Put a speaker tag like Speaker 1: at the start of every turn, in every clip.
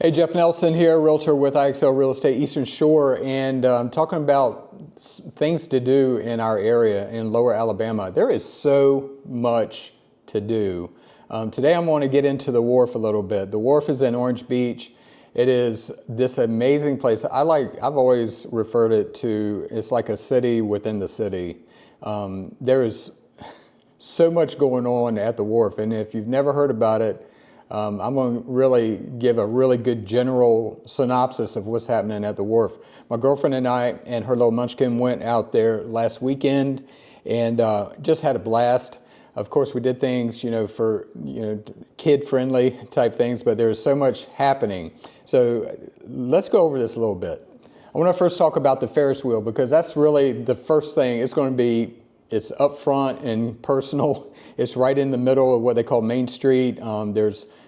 Speaker 1: Hey, Jeff Nelson here, Realtor with IXL Real Estate Eastern Shore, and I'm talking about things to do in our area in Lower Alabama. There is so much to do. Today I'm going to get into the Wharf a little bit. The Wharf is in Orange Beach. It is this amazing place. I've always referred it to, it's like a city within the city. There is so much going on at the Wharf, and if you've never heard about it, I'm going to really give a really good general synopsis of what's happening at the Wharf. My girlfriend and I and her little munchkin went out there last weekend and just had a blast. Of course, we did things, for, kid-friendly type things, but there's so much happening. So let's go over this a little bit. I want to first talk about the Ferris wheel because that's really the first thing. It's up front and personal. It's right in the middle of what they call Main Street.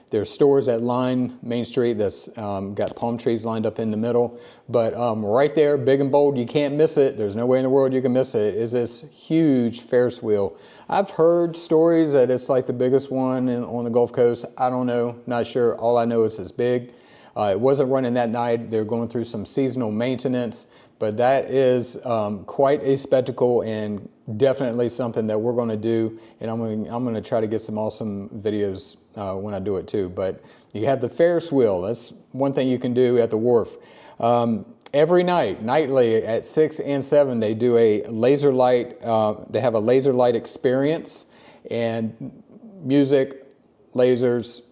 Speaker 1: There's stores that line Main Street that's got palm trees lined up in the middle. But right there, big and bold, you can't miss it. There's no way in the world you can miss it, is this huge Ferris wheel. I've heard stories that it's like the biggest one on the Gulf Coast. I don't know, not sure. All I know is it's big. It wasn't running that night. They're going through some seasonal maintenance. But that is quite a spectacle and definitely something that we're going to do. And I'm going to try to get some awesome videos when I do it too. But you have the Ferris wheel. That's one thing you can do at the Wharf. Every nightly at 6 and 7, they do a laser light. They have a laser light experience and music, lasers,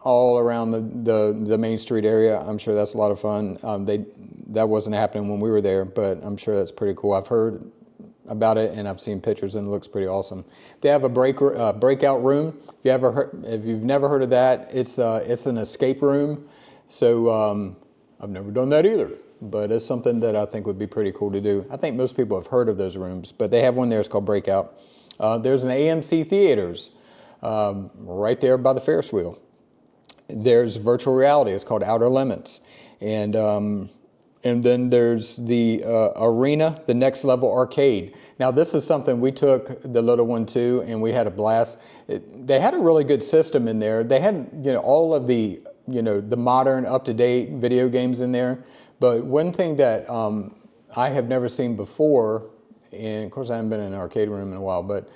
Speaker 1: all around the Main Street area. I'm sure that's a lot of fun. That wasn't happening when we were there, but I'm sure that's pretty cool. I've heard about it and I've seen pictures and it looks pretty awesome. They have a breakout room. If you've never heard of that, it's an escape room. So I've never done that either, but it's something that I think would be pretty cool to do. I think most people have heard of those rooms, but they have one there. It's called Breakout. There's an AMC Theaters right there by the Ferris wheel. There's virtual reality. It's called Outer Limits. And then there's the arena, the Next Level Arcade. Now this is something we took the little one to, and we had a blast. They had a really good system in there. They had all of the the modern, up-to-date video games in there. But one thing that I have never seen before, and of course I haven't been in an arcade room in a while, but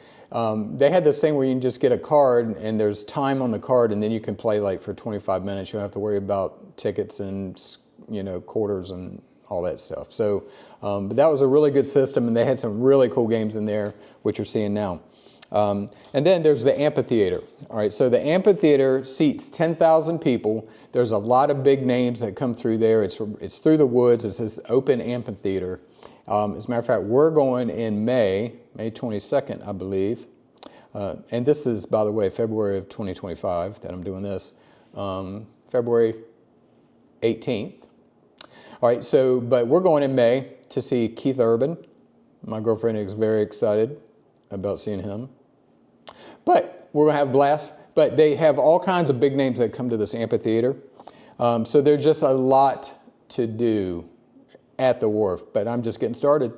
Speaker 1: they had this thing where you can just get a card and there's time on the card, and then you can play like for 25 minutes. You don't have to worry about tickets and quarters and all that stuff. So but that was a really good system, and they had some really cool games in there, which you're seeing now. And then there's the amphitheater. All right, so the amphitheater seats 10,000 people. There's a lot of big names that come through there. It's through the woods. It's this open amphitheater. As a matter of fact, we're going in May 22nd, I believe. And this is, by the way, February of 2025 that I'm doing this. February 18th. All right, but we're going in May to see Keith Urban. My girlfriend is very excited about seeing him. But we're going to have a blast. But they have all kinds of big names that come to this amphitheater. So there's just a lot to do at the Wharf, but I'm just getting started.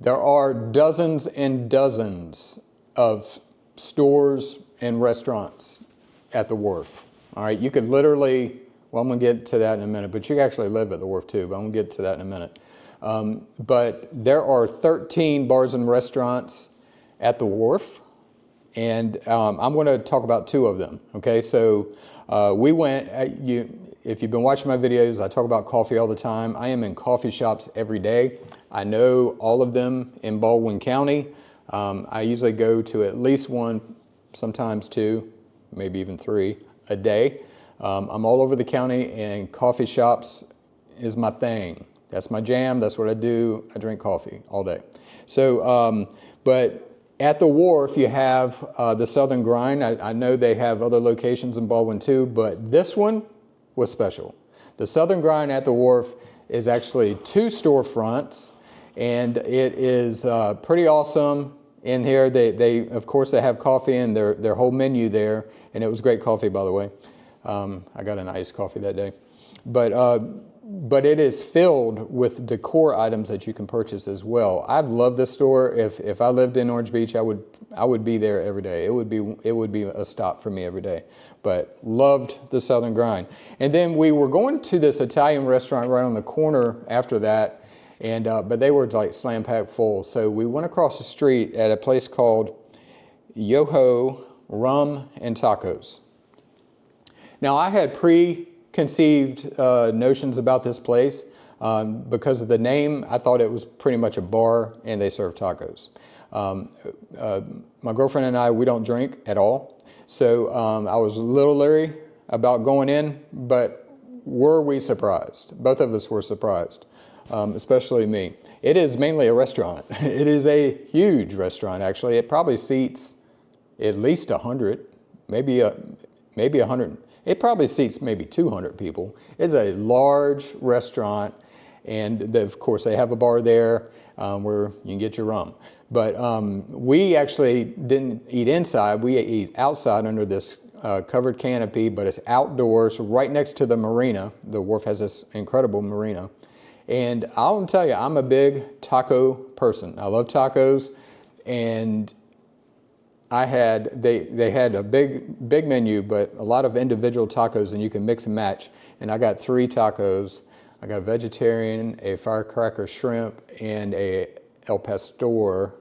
Speaker 1: There are dozens and dozens of stores and restaurants at the Wharf. All right, you could literally, well, I'm going to get to that in a minute, but you can actually live at the Wharf too, but I'm going to get to that in a minute. But there are 13 bars and restaurants at the Wharf, and I'm going to talk about 2 of them. Okay, so we went, if you've been watching my videos, I talk about coffee all the time. I am in coffee shops every day. I know all of them in Baldwin County. I usually go to at least 1, sometimes 2, maybe even 3 a day. I'm all over the county, and coffee shops is my thing. That's my jam. That's what I do. I drink coffee all day. So, but at the Wharf, you have the Southern Grind. I know they have other locations in Baldwin too, but this one was special. The Southern Grind at the Wharf is actually 2 storefronts, and it is pretty awesome. In here, they of course they have coffee and their whole menu there, and it was great coffee, by the way. I got an iced coffee that day. But but it is filled with decor items that you can purchase as well. I'd love this store. If I lived in Orange Beach, I would be there every day. It would be a stop for me every day. But loved the Southern Grind. And then we were going to this Italian restaurant right on the corner after that, and but they were like slam packed full. So we went across the street at a place called Yoho Rum and Tacos. Now I had preconceived notions about this place because of the name. I thought it was pretty much a bar and they serve tacos. My girlfriend and I, we don't drink at all. So I was a little leery about going in, but were we surprised? Both of us were surprised, especially me. It is mainly a restaurant. It is a huge restaurant, actually. It probably seats at least 100, maybe 100. It probably seats maybe 200 people. It's a large restaurant, and of course they have a bar there where you can get your rum. But we actually didn't eat inside. We ate outside under this covered canopy, but it's outdoors right next to the marina. The Wharf has this incredible marina. And I'll tell you, I'm a big taco person. I love tacos, and they had a big menu, but a lot of individual tacos, and you can mix and match. And I got 3 tacos. I got a vegetarian, a firecracker shrimp, and a El Pastor.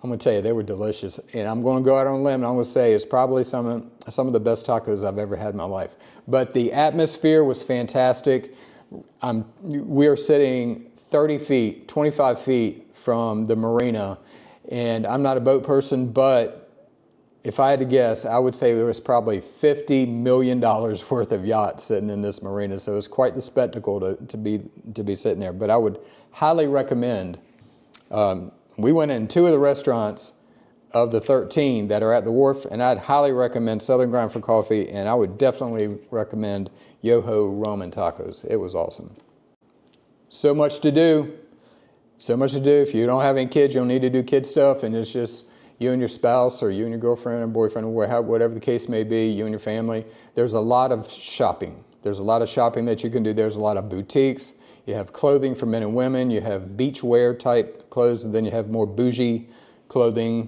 Speaker 1: I'm gonna tell you, they were delicious. And I'm gonna go out on a limb and I'm gonna say it's probably some of the best tacos I've ever had in my life. But the atmosphere was fantastic. We are sitting 30 feet, 25 feet from the marina, and I'm not a boat person, but if I had to guess, I would say there was probably $50 million worth of yachts sitting in this marina. So it was quite the spectacle to be sitting there. But I would highly recommend. We went in 2 of the restaurants of the 13 that are at the Wharf, and I'd highly recommend Southern Grind for coffee, and I would definitely recommend Yoho Rum and Tacos. It was awesome. So much to do. So much to do. If you don't have any kids, you'll need to do kid stuff, and it's just you and your spouse, or you and your girlfriend or boyfriend, or whatever the case may be, you and your family. There's a lot of shopping. There's a lot of shopping that you can do. There's a lot of boutiques. You have clothing for men and women. You have beachwear type clothes, and then you have more bougie clothing,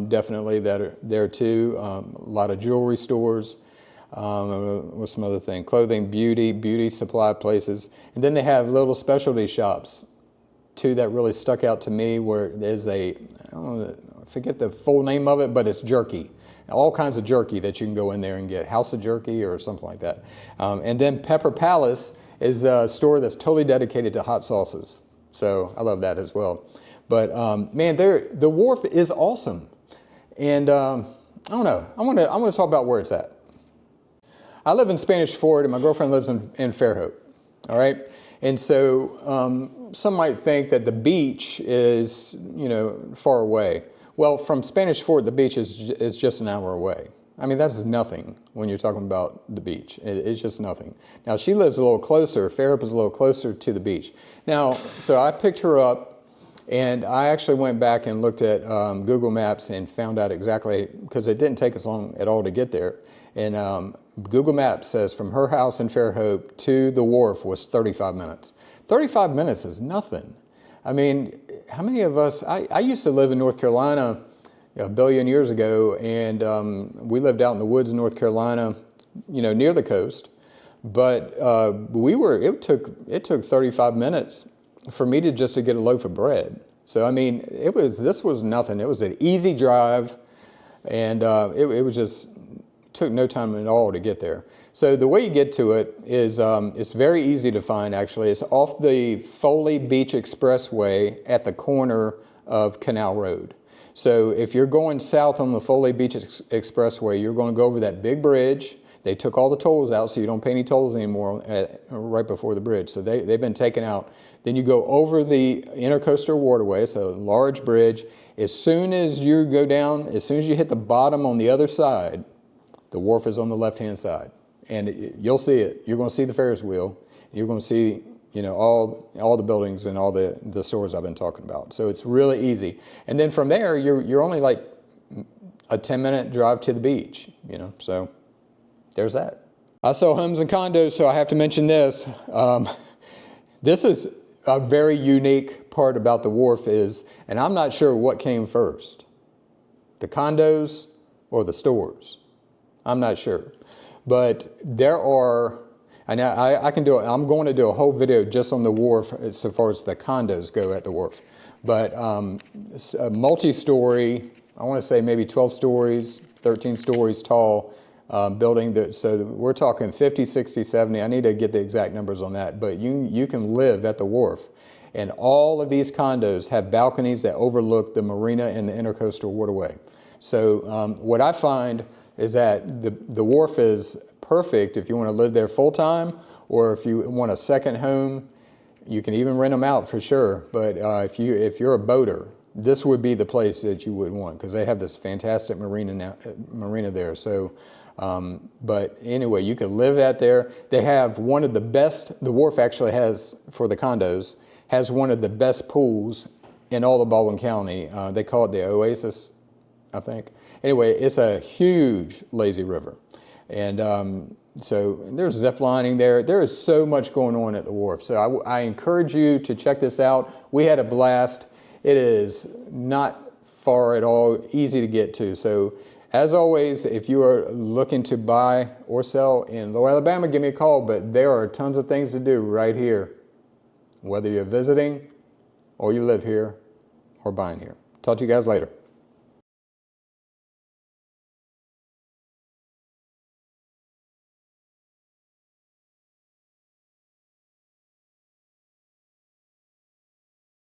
Speaker 1: definitely, that are there too. A lot of jewelry stores. What's some other thing? Clothing, beauty supply places. And then they have little specialty shops, too, that really stuck out to me, where there's I forget the full name of it, but it's jerky. All kinds of jerky that you can go in there and get. House of Jerky or something like that. And then Pepper Palace is a store that's totally dedicated to hot sauces. So I love that as well. But man, the Wharf is awesome. And I don't know, I want to talk about where it's at. I live in Spanish Fort, and my girlfriend lives in Fairhope. All right. And so some might think that the beach is, far away. Well, from Spanish Fort, the beach is just an hour away. I mean, that's nothing when you're talking about the beach. It's just nothing. Now, she lives a little closer. Fairhope is a little closer to the beach. Now, so I picked her up, and I actually went back and looked at Google Maps and found out exactly, because it didn't take us long at all to get there. And Google Maps says from her house in Fairhope to the Wharf was 35 minutes. 35 minutes is nothing. I mean, how many of us, I used to live in North Carolina a billion years ago, and we lived out in the woods in North Carolina, near the coast. But it took 35 minutes for me to get a loaf of bread. So I mean, this was nothing. It was an easy drive, and it was just took no time at all to get there. So the way you get to it is it's very easy to find. Actually, it's off the Foley Beach Expressway at the corner of Canal Road. So if you're going south on the Foley Beach Expressway, you're going to go over that big bridge. They took all the tolls out, so you don't pay any tolls anymore right before the bridge. So they've been taken out. Then you go over the Intercoastal Waterway, so a large bridge. As soon as you go down, as soon as you hit the bottom on the other side, the Wharf is on the left-hand side. And you'll see it. You're going to see the Ferris wheel. You're going to see, all the buildings and all the stores I've been talking about. So it's really easy. And then from there, you're only like a 10-minute drive to the beach. So there's that. I sell homes and condos, so I have to mention this. This is a very unique part about the Wharf is, and I'm not sure what came first, the condos or the stores. I'm not sure. But there are, and I can do it, I'm going to do a whole video just on the Wharf as far as the condos go at the Wharf. But a multi-story, I want to say maybe 12 stories, 13 stories tall building. So we're talking 50, 60, 70. I need to get the exact numbers on that. But you can live at the Wharf. And all of these condos have balconies that overlook the marina and the intercoastal waterway. So what I find is that the Wharf is perfect if you want to live there full time, or if you want a second home. You can even rent them out for sure. But if you're a boater, this would be the place that you would want, because they have this fantastic marina there. So, but anyway, you can live out there. They have one of the best. The Wharf actually has, for the condos, has one of the best pools in all of Baldwin County. They call it the Oasis, I think. Anyway, it's a huge lazy river. And so there's zip lining there. There is so much going on at the Wharf. So I encourage you to check this out. We had a blast. It is not far at all, easy to get to. So as always, if you are looking to buy or sell in Lower Alabama, give me a call. But there are tons of things to do right here, whether you're visiting or you live here or buying here. Talk to you guys later.